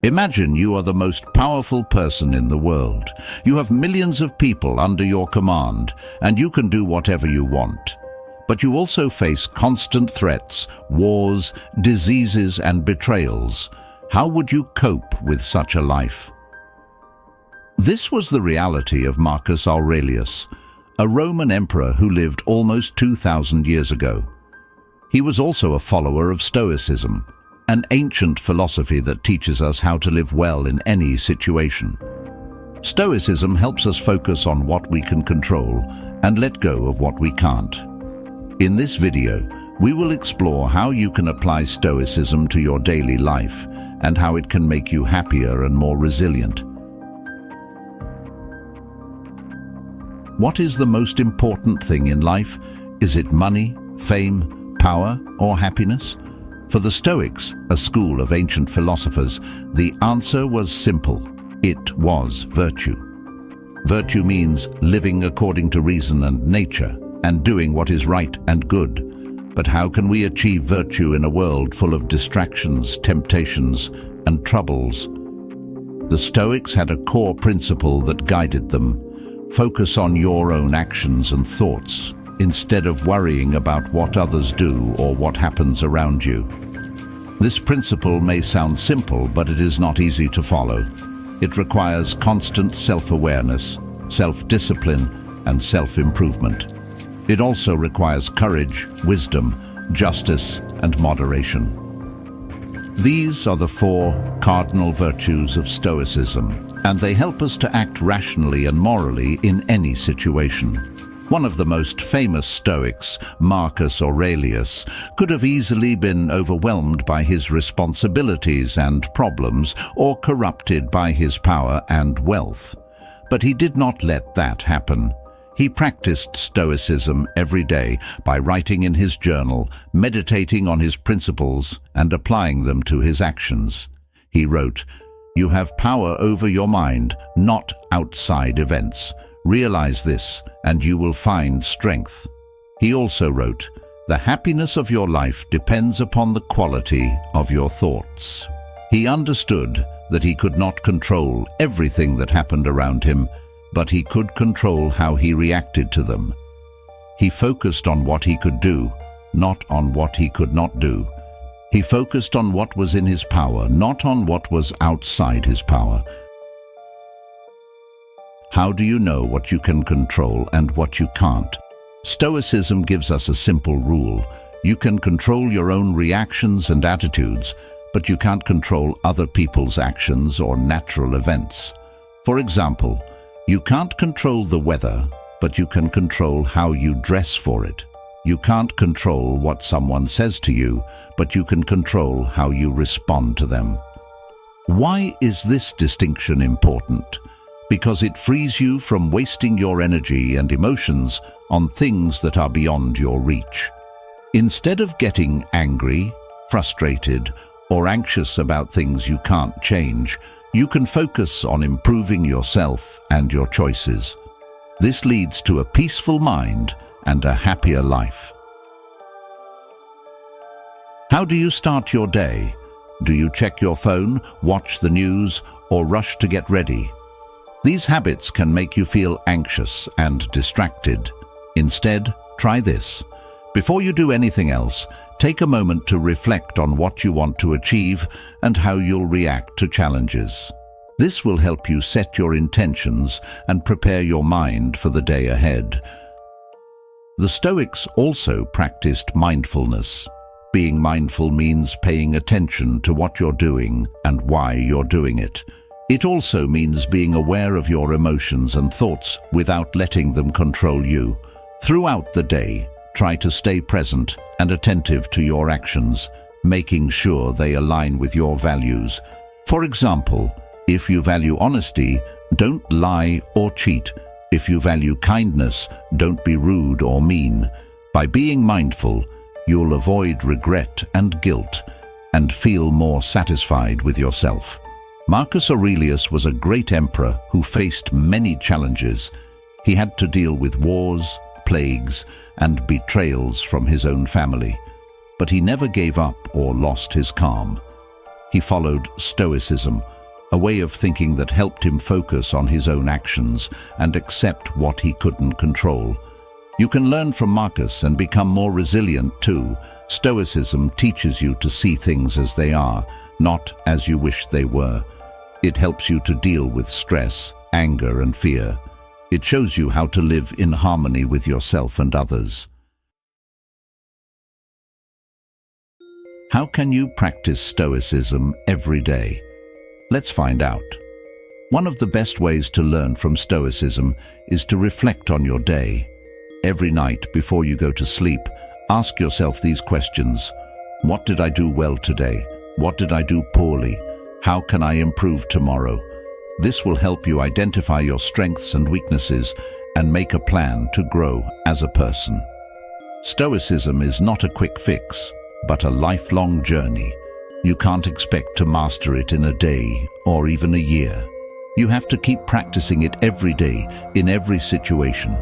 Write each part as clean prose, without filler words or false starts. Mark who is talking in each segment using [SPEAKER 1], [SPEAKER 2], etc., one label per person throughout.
[SPEAKER 1] Imagine you are the most powerful person in the world. You have millions of people under your command, and you can do whatever you want. But you also face constant threats, wars, diseases, and betrayals. How would you cope with such a life? This was the reality of Marcus Aurelius, a Roman emperor who lived almost 2,000 years ago. He was also a follower of Stoicism, an ancient philosophy that teaches us how to live well in any situation. Stoicism helps us focus on what we can control and let go of what we can't. In this video, we will explore how you can apply Stoicism to your daily life and how it can make you happier and more resilient. What is the most important thing in life? Is it money, fame, power, or happiness? For the Stoics, a school of ancient philosophers, the answer was simple. It was virtue. Virtue means living according to reason and nature, and doing what is right and good. But how can we achieve virtue in a world full of distractions, temptations, and troubles? The Stoics had a core principle that guided them. Focus on your own actions and thoughts, instead of worrying about what others do or what happens around you. This principle may sound simple, but it is not easy to follow. It requires constant self-awareness, self-discipline, and self-improvement. It also requires courage, wisdom, justice, and moderation. These are the 4 cardinal virtues of Stoicism, and they help us to act rationally and morally in any situation. One of the most famous Stoics, Marcus Aurelius, could have easily been overwhelmed by his responsibilities and problems or corrupted by his power and wealth. But he did not let that happen. He practiced Stoicism every day by writing in his journal, meditating on his principles, and applying them to his actions. He wrote, "You have power over your mind, not outside events. Realize this, and you will find strength." He also wrote, "The happiness of your life depends upon the quality of your thoughts." He understood that he could not control everything that happened around him, but he could control how he reacted to them. He focused on what he could do, not on what he could not do. He focused on what was in his power, not on what was outside his power. How do you know what you can control and what you can't? Stoicism gives us a simple rule. You can control your own reactions and attitudes, but you can't control other people's actions or natural events. For example, you can't control the weather, but you can control how you dress for it. You can't control what someone says to you, but you can control how you respond to them. Why is this distinction important? Because it frees you from wasting your energy and emotions on things that are beyond your reach. Instead of getting angry, frustrated, or anxious about things you can't change, you can focus on improving yourself and your choices. This leads to a peaceful mind and a happier life. How do you start your day? Do you check your phone, watch the news, or rush to get ready? These habits can make you feel anxious and distracted. Instead, try this. Before you do anything else, take a moment to reflect on what you want to achieve and how you'll react to challenges. This will help you set your intentions and prepare your mind for the day ahead. The Stoics also practiced mindfulness. Being mindful means paying attention to what you're doing and why you're doing it. It also means being aware of your emotions and thoughts without letting them control you. Throughout the day, try to stay present and attentive to your actions, making sure they align with your values. For example, if you value honesty, don't lie or cheat. If you value kindness, don't be rude or mean. By being mindful, you'll avoid regret and guilt and feel more satisfied with yourself. Marcus Aurelius was a great emperor who faced many challenges. He had to deal with wars, plagues, and betrayals from his own family. But he never gave up or lost his calm. He followed Stoicism, a way of thinking that helped him focus on his own actions and accept what he couldn't control. You can learn from Marcus and become more resilient too. Stoicism teaches you to see things as they are, not as you wish they were. It helps you to deal with stress, anger, and fear. It shows you how to live in harmony with yourself and others. How can you practice Stoicism every day? Let's find out. One of the best ways to learn from Stoicism is to reflect on your day. Every night before you go to sleep, ask yourself these questions. What did I do well today? What did I do poorly? How can I improve tomorrow? This will help you identify your strengths and weaknesses and make a plan to grow as a person. Stoicism is not a quick fix, but a lifelong journey. You can't expect to master it in a day or even a year. You have to keep practicing it every day, in every situation.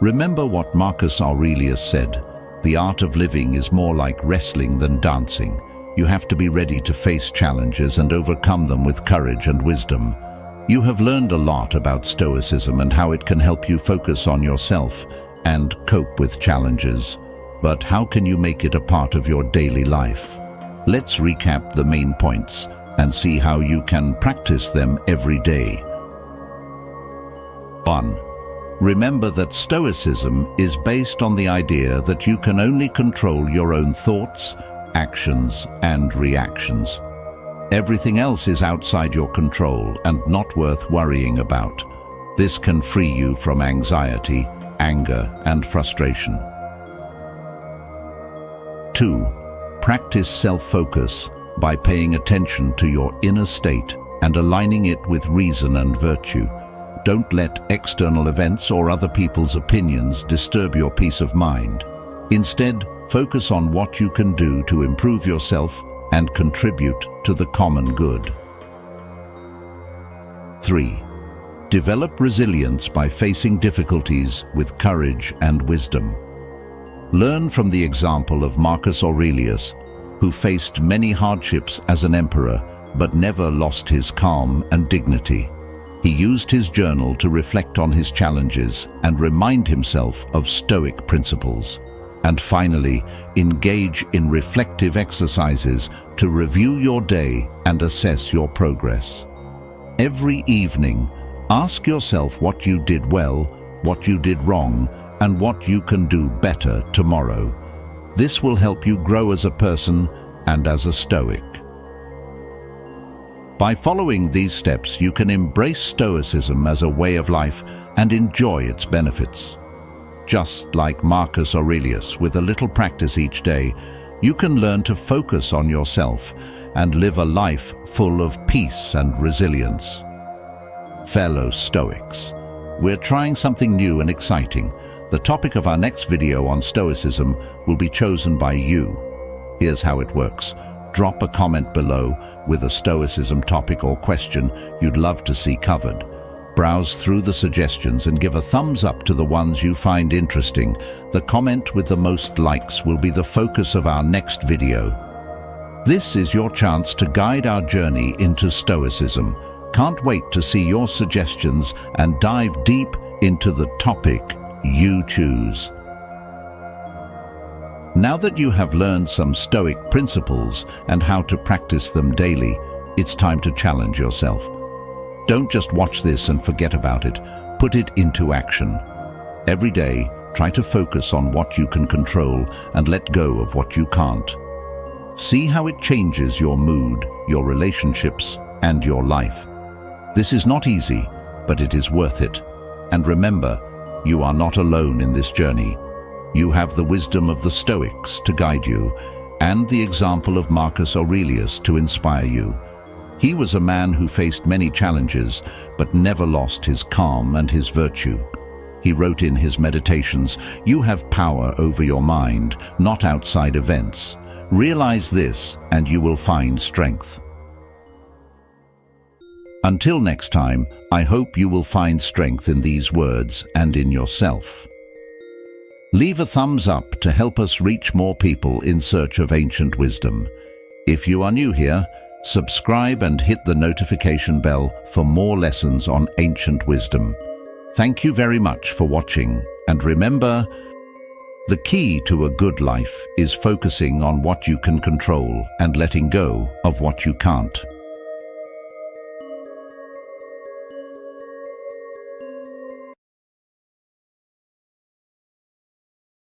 [SPEAKER 1] Remember what Marcus Aurelius said, "The art of living is more like wrestling than dancing." You have to be ready to face challenges and overcome them with courage and wisdom. You have learned a lot about Stoicism and how it can help you focus on yourself and cope with challenges. But how can you make it a part of your daily life? Let's recap the main points and see how you can practice them every day. 1. Remember that Stoicism is based on the idea that you can only control your own thoughts, actions, and reactions. Everything else is outside your control and not worth worrying about. This can free you from anxiety, anger, and frustration. 2. Practice self-focus by paying attention to your inner state and aligning it with reason and virtue. Don't let external events or other people's opinions disturb your peace of mind. Instead, focus on what you can do to improve yourself and contribute to the common good. 3. Develop resilience by facing difficulties with courage and wisdom. Learn from the example of Marcus Aurelius, who faced many hardships as an emperor but never lost his calm and dignity. He used his journal to reflect on his challenges and remind himself of Stoic principles. And finally, engage in reflective exercises to review your day and assess your progress. Every evening, ask yourself what you did well, what you did wrong, and what you can do better tomorrow. This will help you grow as a person and as a Stoic. By following these steps, you can embrace Stoicism as a way of life and enjoy its benefits. Just like Marcus Aurelius, with a little practice each day, you can learn to focus on yourself and live a life full of peace and resilience. Fellow Stoics, we're trying something new and exciting. The topic of our next video on Stoicism will be chosen by you. Here's how it works. Drop a comment below with a Stoicism topic or question you'd love to see covered. Browse through the suggestions and give a thumbs up to the ones you find interesting. The comment with the most likes will be the focus of our next video. This is your chance to guide our journey into Stoicism. Can't wait to see your suggestions and dive deep into the topic you choose. Now that you have learned some Stoic principles and how to practice them daily, it's time to challenge yourself. Don't just watch this and forget about it. Put it into action. Every day, try to focus on what you can control and let go of what you can't. See how it changes your mood, your relationships, and your life. This is not easy, but it is worth it. And remember, you are not alone in this journey. You have the wisdom of the Stoics to guide you, and the example of Marcus Aurelius to inspire you. He was a man who faced many challenges, but never lost his calm and his virtue. He wrote in his meditations, "You have power over your mind, not outside events. Realize this, and you will find strength." Until next time, I hope you will find strength in these words and in yourself. Leave a thumbs up to help us reach more people in search of ancient wisdom. If you are new here, Subscribe and hit the notification bell for more lessons on ancient wisdom. Thank you very much for watching, and remember, the key to a good life is focusing on what you can control and letting go of what you can't.